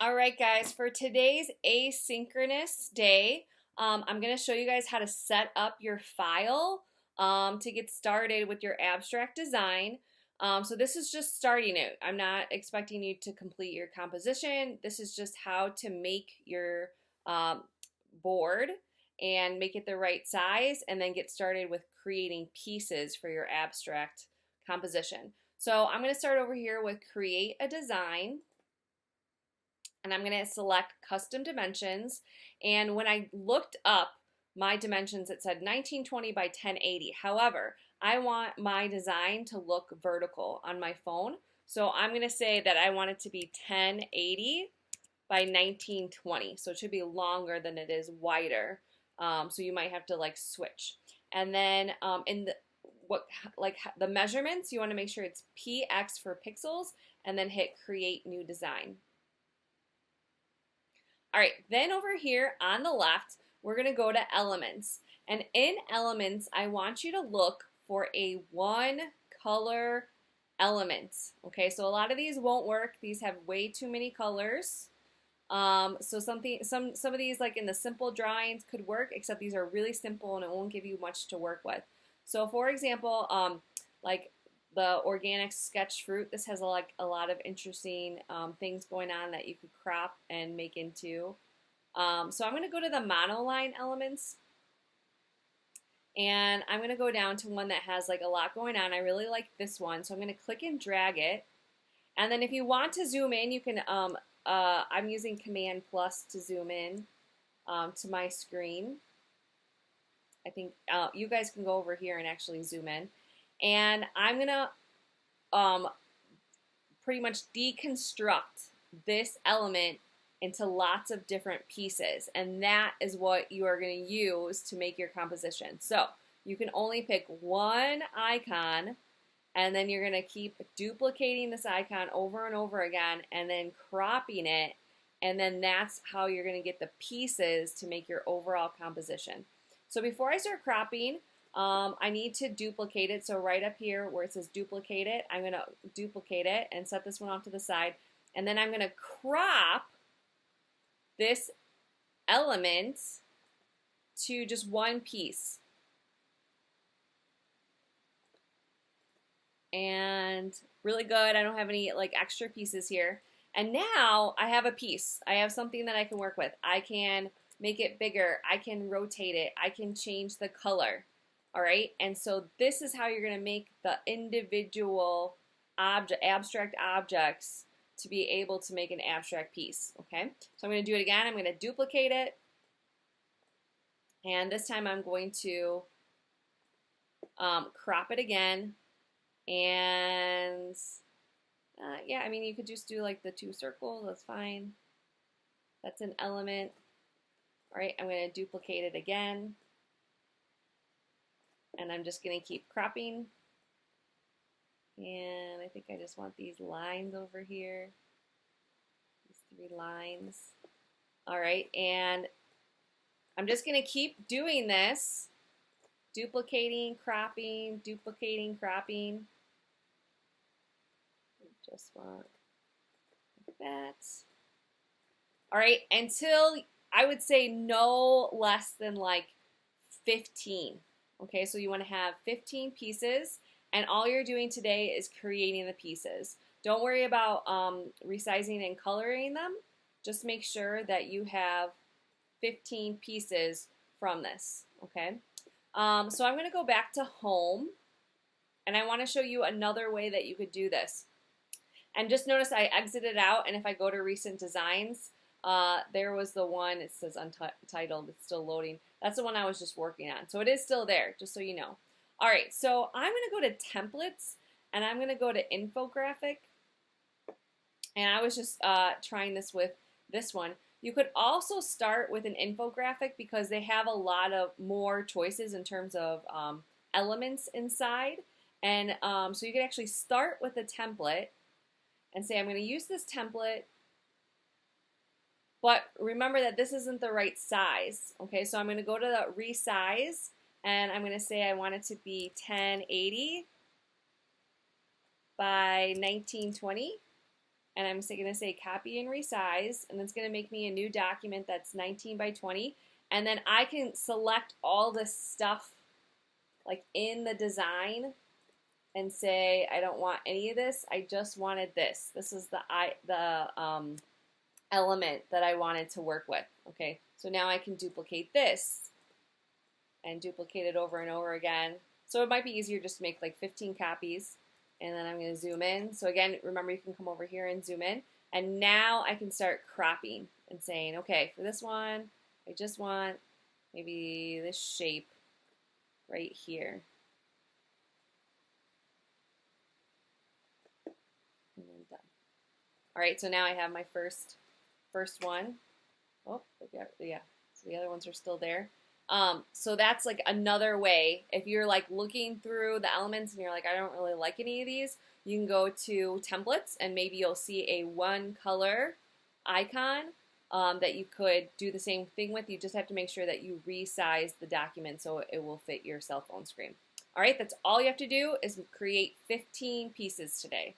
All right, guys, for today's asynchronous day, I'm going to show you guys how to set up your file to get started with your abstract design. So this is just starting it. I'm not expecting you to complete your composition. This is just how to make your um, board and make it the right size and then get started with creating pieces for your abstract composition. So I'm going to start over here with create a design, and I'm going to select custom dimensions. And when I looked up my dimensions, it said 1920 by 1080. However, I want my design to look vertical on my phone. So I'm going to say that I want it to be 1080 by 1920. So it should be longer than it is wider. So you might have to like switch. And then in the measurements, you want to make sure it's px for pixels and then hit create new design. All right, then over here on the left, we're going to go to elements. And in elements, I want you to look for a one color element. Okay, so a lot of these won't work. These have way too many colors. So some of these, like in the simple drawings, could work, except these are really simple and it won't give you much to work with. So for example, like the organic sketch fruit, this has like a lot of interesting things going on that you could crop and make into. So I'm going to go to the monoline elements, and I'm going to go down to one that has like a lot going on. I really like this one, so I'm going to click and drag it. And then if you want to zoom in, you can, I'm using Command plus to zoom in to my screen. I think you guys can go over here and actually zoom in. And I'm going to pretty much deconstruct this element into lots of different pieces, and that is what you are going to use to make your composition. So you can only pick one icon, and then you're going to keep duplicating this icon over and over again and then cropping it, and then that's how you're going to get the pieces to make your overall composition. So before I start cropping, I need to duplicate it. So right up here where it says duplicate it, I'm going to duplicate it and set this one off to the side. And then I'm going to crop this element to just one piece. And really good. I don't have any like extra pieces here. And now I have a piece. I have something that I can work with. I can make it bigger. I can rotate it. I can change the color. All right. And so this is how you're going to make the individual abstract objects to be able to make an abstract piece. Okay. So I'm going to do it again. I'm going to duplicate it. And this time I'm going to crop it again. And yeah, I mean, you could just do like the two circles. That's fine. That's an element. All right. I'm going to duplicate it again. And I'm just going to keep cropping. And I think I just want these lines over here. These three lines. All right, and I'm just going to keep doing this. Duplicating, cropping, duplicating, cropping. Just want like that. All right, until I would say no less than like 15. Okay, so you want to have 15 pieces, and all you're doing today is creating the pieces. Don't worry about resizing and coloring them. Just make sure that you have 15 pieces from this, okay? So I'm going to go back to home, and I want to show you another way that you could do this. And just notice I exited out, and if I go to recent designs, there was the one, it says Untitled, it's still loading. That's the one I was just working on. So it is still there, just so you know. All right, so I'm going to go to Templates, and I'm going to go to Infographic. And I was just trying this with this one. You could also start with an infographic because they have a lot of more choices in terms of elements inside. And so you can actually start with a template and say, I'm going to use this template, but remember that this isn't the right size. Okay, so I'm going to go to the resize, and I'm going to say I want it to be 1080 by 1920. and I'm going to say copy and resize, and it's going to make me a new document that's 19 by 20, and then I can select all this stuff like in the design and say I don't want any of this. I just wanted this. This is the element that I wanted to work with. Okay, so now I can duplicate this and duplicate it over and over again. So it might be easier just to make like 15 copies, and then I'm going to zoom in. So again, remember you can come over here and zoom in, and now I can start cropping and saying, okay, for this one, I just want maybe this shape right here. And then done. All right, so now I have my first one. Oh, yeah, so the other ones are still there. So that's like another way. If you're like looking through the elements and you're like, I don't really like any of these, you can go to templates and maybe you'll see a one color icon that you could do the same thing with. You just have to make sure that you resize the document so it will fit your cell phone screen. All right, that's all you have to do is create 15 pieces today.